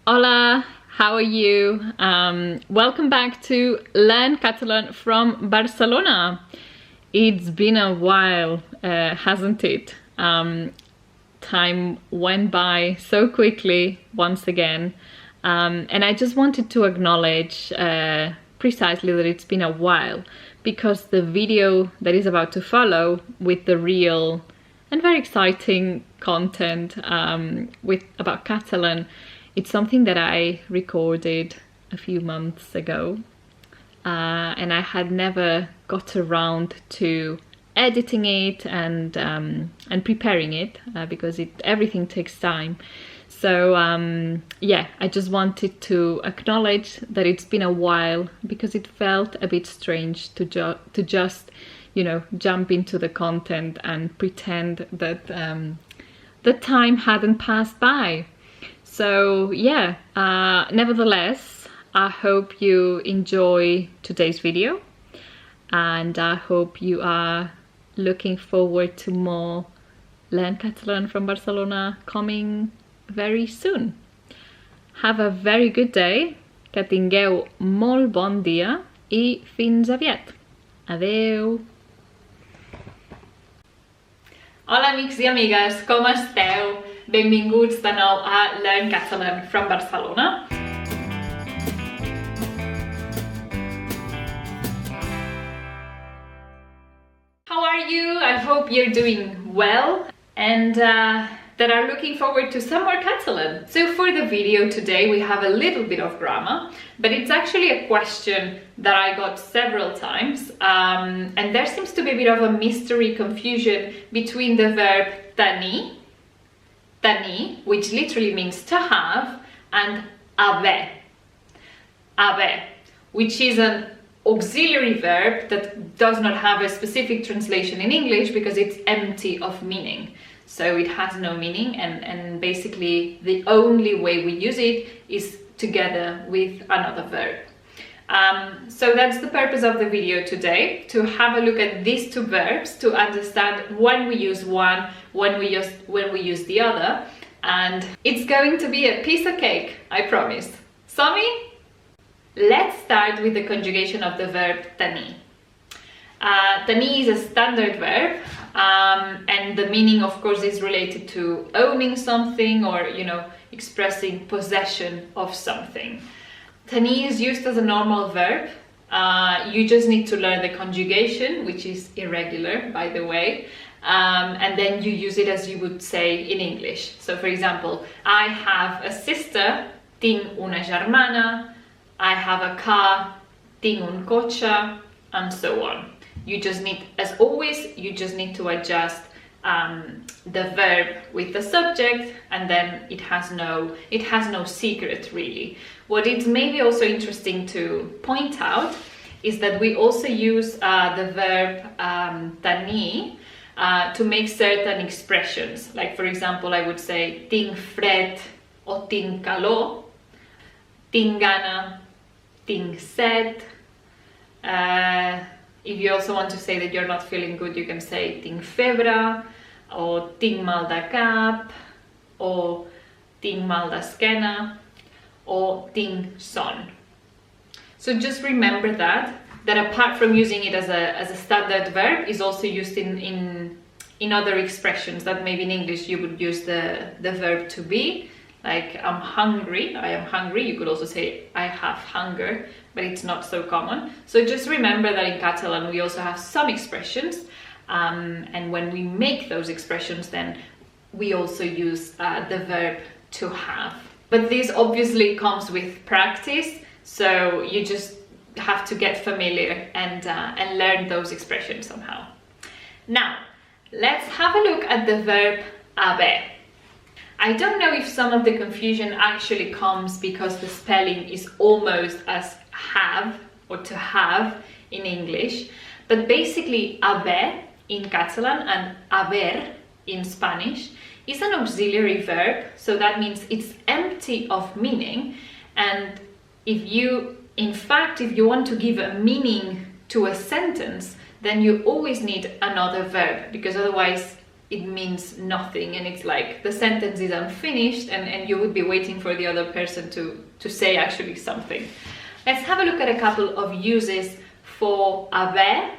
Hola, how are you? Welcome back to Learn Catalan from Barcelona. It's been a while, hasn't it? Time went by so quickly once again, and I just wanted to acknowledge precisely that it's been a while, because the video that is about to follow with the real and very exciting content about Catalan, it's something that I recorded a few months ago, and I had never got around to editing it and preparing it because everything takes time. So yeah, I just wanted to acknowledge that it's been a while, because it felt a bit strange to just, you know, jump into the content and pretend that the time hadn't passed by. So yeah, nevertheless, I hope you enjoy today's video, and I hope you are looking forward to more Learn Catalan from Barcelona coming very soon. Have a very good day, que tingueu molt bon dia i fins aviat. Adeu! Hola amics i amigues, com esteu? Benvinguts de nou a Learn Catalan from Barcelona. How are you? I hope you're doing well and that are looking forward to some more Catalan. So for the video today we have a little bit of grammar, but it's actually a question that I got several times, and there seems to be a bit of a mystery confusion between the verb tenir, which literally means to have, and haver, which is an auxiliary verb that does not have a specific translation in English because it's empty of meaning. So it has no meaning, and basically the only way we use it is together with another verb. So that's the purpose of the video today, to have a look at these two verbs, to understand when we use one, when we use the other, and it's going to be a piece of cake, I promise. Somi? Let's start with the conjugation of the verb tenir. Tenir is a standard verb, and the meaning, of course, is related to owning something, or, you know, expressing possession of something. Tenir is used as a normal verb. You just need to learn the conjugation, which is irregular, by the way, and then you use it as you would say in English. So, for example, I have a sister, tinc una germana. I have a car, tinc un cotxe, and so on. You just need, as always, you just need to adjust the verb with the subject, and then it has no secret really. What is maybe also interesting to point out is that we also use the verb tenir to make certain expressions. Like, for example, I would say tinc fred or tinc calor, tinc gana, tinc set. If you also want to say that you're not feeling good, you can say tinc febre, or tinc mal de cap, or tinc mal d'esquena, or tinc son. So just remember that apart from using it as a standard verb, is also used in other expressions that maybe in English you would use the verb to be. Like, I'm hungry, I am hungry. You could also say I have hunger, but it's not so common. So just remember that in Catalan we also have some expressions, and when we make those expressions, then we also use the verb to have. But this obviously comes with practice, so you just have to get familiar and learn those expressions somehow. Now, let's have a look at the verb haver. I don't know if some of the confusion actually comes because the spelling is almost as have or to have in English, but basically haver in Catalan and haver in Spanish is an auxiliary verb, so that means it's empty of meaning. And if you want to give a meaning to a sentence, then you always need another verb, because otherwise it means nothing, and it's like the sentence is unfinished, and you would be waiting for the other person to say actually something. Let's have a look at a couple of uses for haver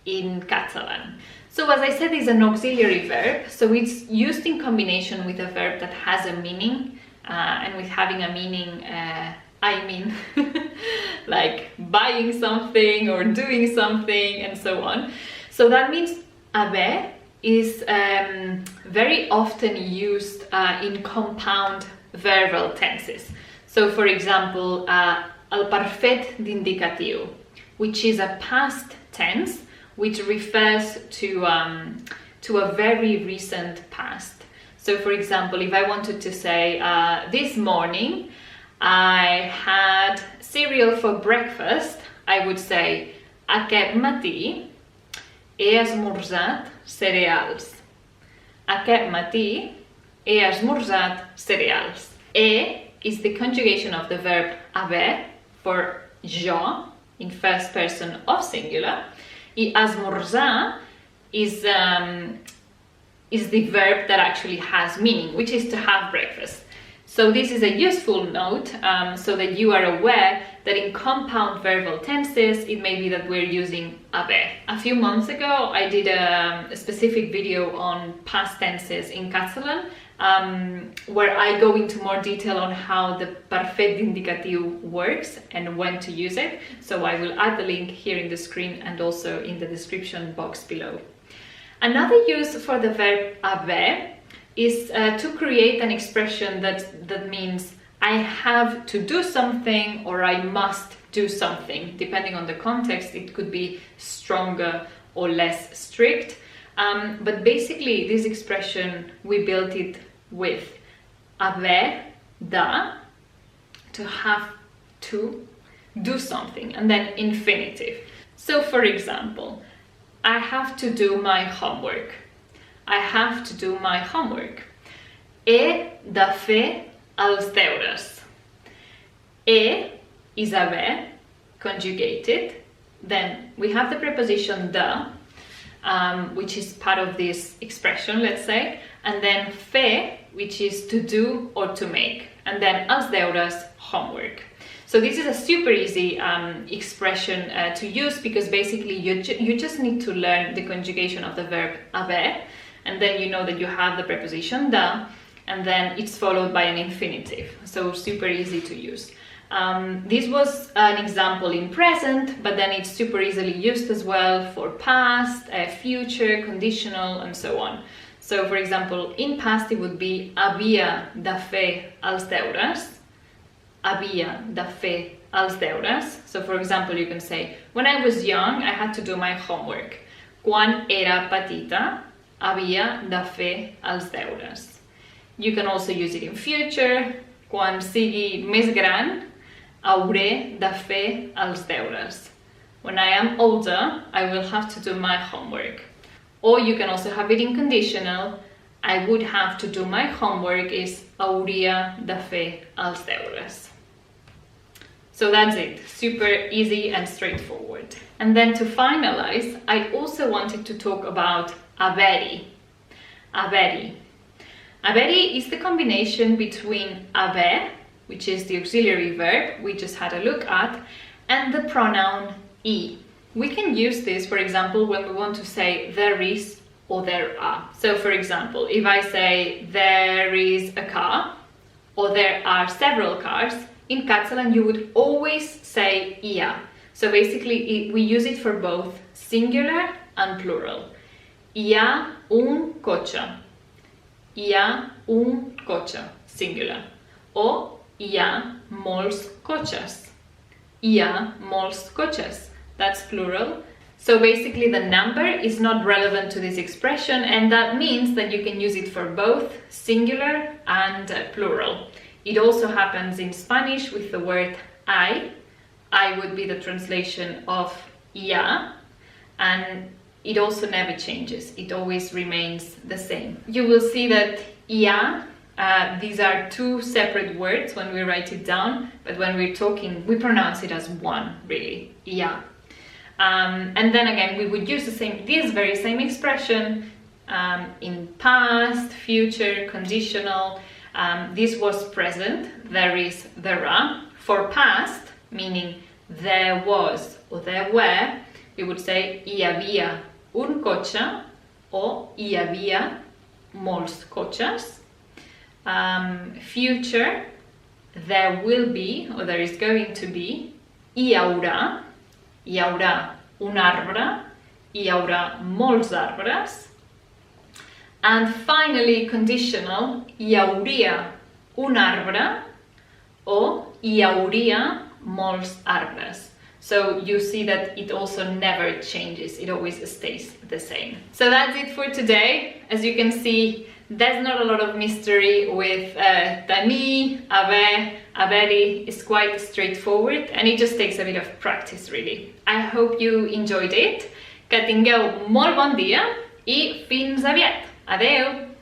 in Catalan. So as I said, it's an auxiliary verb, so it's used in combination with a verb that has a meaning, and with having a meaning, I mean like buying something or doing something and so on. So that means haver is very often used in compound verbal tenses. So for example, el perfet d'indicatiu, which is a past tense which refers to a very recent past. So for example, if I wanted to say, this morning I had cereal for breakfast, I would say, aquest matí he esmorzat cereals. Aquest matí he esmorzat cereals. E is the conjugation of the verb haver for jo in first person of singular. I esmorzar is the verb that actually has meaning, which is to have breakfast. So this is a useful note, so that you are aware that in compound verbal tenses, it may be that we're using haver. A few months ago, I did a specific video on past tenses in Catalan, where I go into more detail on how the perfet d'indicatiu works and when to use it. So I will add the link here in the screen and also in the description box below. Another use for the verb haver is to create an expression that means I have to do something or I must do something. Depending on the context, it could be stronger or less strict. But basically, this expression, we built it with haver, da, to have to do something, and then infinitive. So for example, I have to do my homework. I have to do my homework. He de fer els deures. He is haver, conjugated. Then we have the preposition de, which is part of this expression, let's say, and then fer, which is to do or to make, and then els deures, homework. So this is a super easy expression to use, because basically you just need to learn the conjugation of the verb haver, and then you know that you have the preposition da, and then it's followed by an infinitive. So super easy to use. This was an example in present, but then it's super easily used as well for past, future, conditional, and so on. So for example, in past it would be havia de fer els deures. Havia de fer els deures. So for example, you can say, when I was young, I had to do my homework. Quan era petita, havia de fer els deures. You can also use it in future. Quan sigui més gran, hauré de fer els deures. When I am older, I will have to do my homework. Or you can also have it in conditional. I would have to do my homework is hauria de fer els deures. So that's it, super easy and straightforward. And then to finalize, I also wanted to talk about haveri. Haveri. Haveri is the combination between haver, which is the auxiliary verb we just had a look at, and the pronoun I. We can use this, for example, when we want to say there is or there are. So for example, if I say there is a car or there are several cars, in Catalan you would always say hi ha. So basically we use it for both singular and plural. Hi ha un cotxe. Hi ha un cotxe, singular. O hi ha molts cotxes. Hi ha molts cotxes. That's plural. So basically the number is not relevant to this expression, and that means that you can use it for both singular and plural. It also happens in Spanish with the word I. I would be the translation of ya, and it also never changes. It always remains the same. You will see that ya, these are two separate words when we write it down, but when we're talking, we pronounce it as one, really, ya. And then again, we would use this very same expression in past, future, conditional. This was present, there is, there are. For past, meaning there was or there were, we would say hi havia un cotxe or hi havia molts cotxes. Future, there will be or there is going to be, hi haurà un arbre, hi haurà molts arbres. And finally, conditional, hi hauria un arbre or hi hauria molts arbres. So you see that it also never changes, it always stays the same. So that's it for today. As you can see, there's not a lot of mystery with tenir, haver, haveri. It's quite straightforward and it just takes a bit of practice really. I hope you enjoyed it. Que tingueu molt bon dia i fins aviat. Adeu!